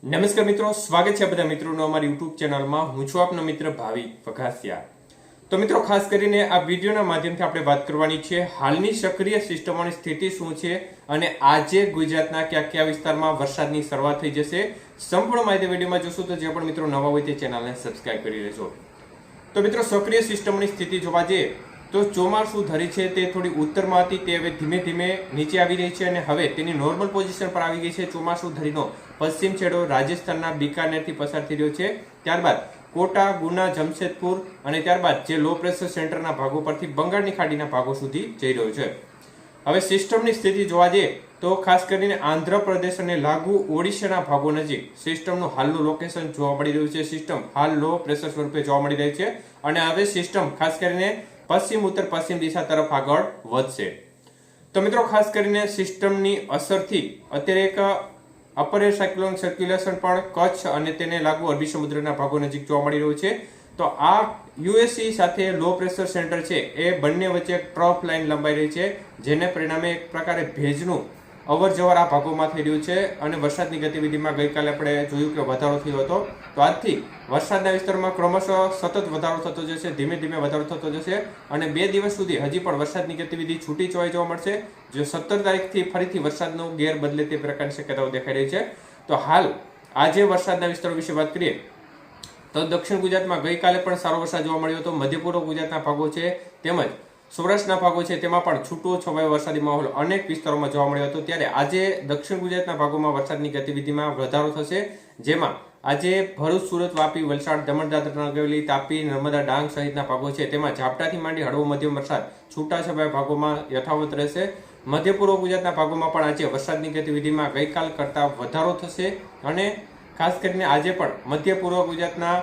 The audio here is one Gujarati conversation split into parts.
નમસ્કાર મિત્રો, સ્વાગત છે બધા મિત્રોનો અમારી યુટ્યુબ ચેનલમાં। હું છું આપનો મિત્ર ભાવિક વઘાસિયા। તો મિત્રો, ખાસ કરીને આ વિડીયોના માધ્યમથી આપણે વાત કરવાની છે હાલની સક્રિય સિસ્ટમોની સ્થિતિ શું છે અને આજે ગુજરાતના કયા કયા વિસ્તારમાં વરસાદની શરૂઆત થઈ જશે। સંપૂર્ણ માહિતી વિડીયોમાં જોશું, તો જે પણ મિત્રો નવા હોય તે ચેનલને સબસ્ક્રાઇબ કરી લેજો। તો મિત્રો, સક્રિય સિસ્ટમની સ્થિતિ જોવા જઈએ તો ચોમાસું ધરી છે તે થોડી ઉત્તરમાં હતી, તે હવે ધીમે ધીમે નીચે આવી રહી છે અને હવે તેની નોર્મલ પોઝિશન પર આવી ગઈ છે। ચોમાસું ધરીનો પશ્ચિમ છેડો રાજસ્થાનના બીકાનેરથી પસાર થઈ રહ્યો છે, ત્યારબાદ કોટા, ગુના, જમશેદપુર અને ત્યારબાદ જે લો પ્રેશર સેન્ટરના ભાગો પરથી બંગાળની ખાડીના ભાગો સુધી જઈ રહ્યો છે। હવે સિસ્ટમની સ્થિતિ જોવા જઈએ તો ખાસ કરીને આંધ્રપ્રદેશ અને લાગુ ઓડિશાના ભાગો નજીક સિસ્ટમનું હાલનું લોકેશન જોવા મળી રહ્યું છે। સિસ્ટમ હાલ લો પ્રેશર સ્વરૂપે જોવા મળી રહી છે અને હવે સિસ્ટમ ખાસ કરીને પશ્ચિમ ઉત્તર પશ્ચિમ દિશા તરફ આગળ વધશે। તો મિત્રો, ખાસ કરીને સિસ્ટમની અસરથી અત્યારે એક અપર એર સાયક્લોન સર્ક્યુલેશન પણ કચ્છ અને તેને લાગુ અરબી સમુદ્રના ભાગો નજીક જોવા મળી રહ્યું છે। તો આ યુએસસી સાથે લો પ્રેશર સેન્ટર છે એ બંને વચ્ચે એક ટ્રફ લાઇન લંબાઈ રહી છે, જેને પરિણામે એક પ્રકારે ભેજનું અવર જવર આ ભાગોમાં થઈ રહ્યું છે અને વરસાદની ગતિવિધિમાં ગઈકાલે આપણે જોયું કે વધારો થયો હતો। તો આજથી વરસાદના વિસ્તારમાં ક્રમશઃ સતત વધારો થતો જશે, ધીમે ધીમે વધારો થતો જશે અને 2 દિવસ સુધી હજી પણ વરસાદની ગતિવિધિ છૂટી છવાઈ જોવા મળશે। જો 17 તારીખથી ફરીથી વરસાદનો ગેર બદલે તે પ્રકારની શક્યતાઓ દેખાઈ રહી છે। તો હાલ આજે વરસાદના વિસ્તારો વિશે વાત કરીએ તો દક્ષિણ ગુજરાતમાં ગઈકાલે પણ સારો વરસાદ જોવા મળ્યો હતો। મધ્ય પૂર્વ ગુજરાતના ભાગો છે તેમજ સૌરાષ્ટ્રના ભાગો છે તેમાં પણ છૂટો છવાયો વરસાદી માહોલ અનેક વિસ્તારોમાં જોવા મળ્યો હતો। ત્યારે આજે દક્ષિણ ગુજરાતના ભાગોમાં વરસાદની ગતિવિધિમાં વધારો થશે, જેમાં આજે ભરૂચ, સુરત, વાપી, વલસાડ, દમણ, દાદરા, નગર હવેલી, તાપી, નર્મદા, ડાંગ સહિતના ભાગો છે તેમાં ઝાપટાથી માંડી હળવો મધ્યમ વરસાદ છૂટાછવાયા ભાગોમાં યથાવત રહેશે। મધ્ય પૂર્વ ગુજરાતના ભાગોમાં પણ આજે વરસાદની ગતિવિધિમાં ગઈકાલ કરતાં વધારો થશે અને ખાસ કરીને આજે પણ મધ્ય પૂર્વ ગુજરાતના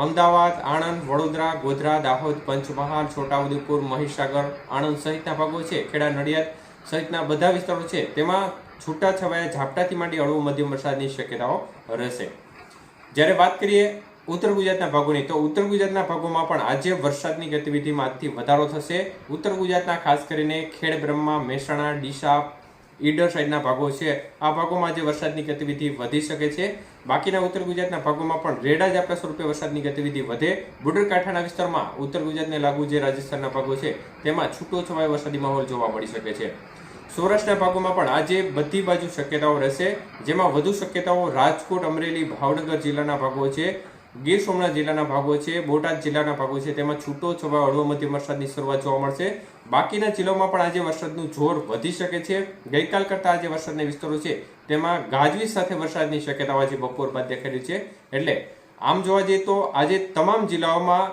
અમદાવાદ, આણંદ, વડોદરા, ગોધરા, દાહોદ, પંચમહાલ, છોટાઉદેપુર, મહીસાગર, આણંદ સહિતના ભાગો છે, ખેડા, નડિયાદ સહિતના બધા વિસ્તારો છે તેમાં છૂટાછવાયા ઝાપટાથી માંડી હળવો મધ્યમ વરસાદની શક્યતાઓ રહેશે। જ્યારે વાત કરીએ ઉત્તર ગુજરાતના ભાગોની, તો ઉત્તર ગુજરાતના ભાગોમાં પણ આજે વરસાદની ગતિવિધિમાં આજથી વધારો થશે। ઉત્તર ગુજરાતના ખાસ કરીને ખેડ બ્રહ્મા, મહેસાણા, ડીસા, ઈડર સાઈડના ભાગો છે, આ ભાગોમાં આજે વરસાદની ગતિવિધિ વધી શકે છે। બાકીના ઉત્તર ગુજરાતના ભાગોમાં પણ રેડા ઝાપટા સ્વરૂપે વરસાદની ગતિવિધિ વધે। બોર્ડર કાંઠાના વિસ્તારમાં ઉત્તર ગુજરાતને લાગુ જે રાજસ્થાનના ભાગો છે તેમાં છૂટો છવાયો વરસાદી માહોલ જોવા મળી શકે છે। સૌરાષ્ટ્રના ભાગોમાં પણ આજે બધી બાજુ શક્યતાઓ રહેશે, જેમાં વધુ શક્યતાઓ રાજકોટ, અમરેલી, ભાવનગર જિલ્લાના ભાગો છે, ગીર સોમનાથ જિલ્લાના ભાગો છે, બોટાદ જિલ્લાના ભાગો છે તેમાં છૂટો છવાયો હળવો મધ્યમ વરસાદની શરૂઆત જોવા મળશે। બાકીના જિલ્લાઓમાં પણ આજે વરસાદનું જોર વધી શકે છે। ગઈકાલ કરતા આજે વરસાદના વિસ્તારો છે તેમાં ગાજવીજ સાથે વરસાદની શક્યતાઓ આજે બપોર બાદ દેખાઈ રહી છે। એટલે આમ જોવા જઈએ તો આજે તમામ જિલ્લાઓમાં,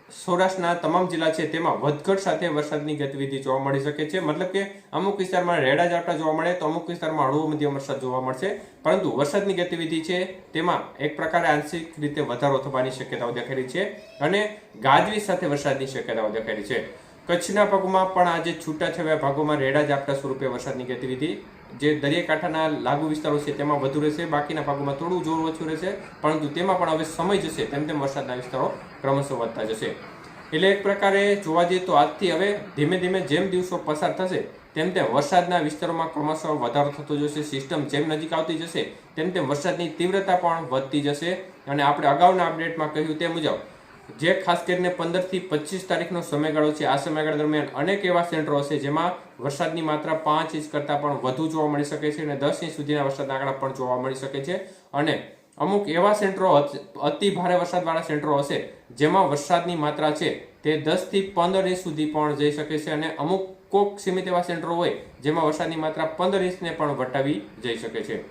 સૌરાષ્ટ્રના તમામ જિલ્લા છે તેમાં વધઘટ સાથે વરસાદની ગતિવિધિ જોવા મળી શકે છે। મતલબ કે અમુક વિસ્તારમાં રેડા ઝાપટા જોવા મળે તો અમુક વિસ્તારમાં હળવો મધ્યમ વરસાદ જોવા મળશે, પરંતુ વરસાદની ગતિવિધિ છે તેમાં એક પ્રકારે આંશિક રીતે વધારો થવાની શક્યતાઓ દેખાઈ રહી છે અને ગાજવીજ સાથે વરસાદની શક્યતાઓ દેખાઈ રહી છે। કચ્છના ભાગોમાં પણ આજે છૂટાછવાયા ભાગોમાં રેડા ઝાપટા સ્વરૂપે વરસાદની ગતિવિધિ જે દરિયાકાંઠાના લાગુ વિસ્તારો છે તેમાં વધુ રહેશે, બાકીના ભાગોમાં થોડું જોર ઓછું રહેશે, પરંતુ તેમાં પણ હવે સમય જશે તેમ તેમ વરસાદના વિસ્તારો ક્રમશઃ વધતા જશે। એટલે એક પ્રકારે જોવા જઈએ તો આજથી હવે ધીમે ધીમે જેમ દિવસો પસાર થશે તેમ તેમ વરસાદના વિસ્તારોમાં ક્રમશઃ વધારો થતો જશે। સિસ્ટમ જેમ નજીક આવતી જશે તેમ તેમ વરસાદની તીવ્રતા પણ વધતી જશે અને આપણે અગાઉના અપડેટમાં કહ્યું તે મુજબ જે ખાસ કરીને 15 થી 25 તારીખનો સમયગાળો છે, આ સમયગાળા દરમિયાન અનેક એવા સેન્ટરો હશે જેમાં વરસાદની માત્રા 5 ઇંચ કરતાં પણ વધુ જોવા મળી શકે છે અને 10 ઇંચ સુધીના વરસાદના આંકડા પણ જોવા મળી શકે છે અને અમુક એવા સેન્ટરો, અતિ ભારે વરસાદવાળા સેન્ટરો હશે જેમાં વરસાદની માત્રા છે તે 10 થી 15 ઇંચ સુધી પણ જઈ શકે છે અને અમુક કોક સીમિત એવા સેન્ટરો હોય જેમાં વરસાદની માત્રા 15 ઇંચને પણ વટાવી જઈ શકે છે।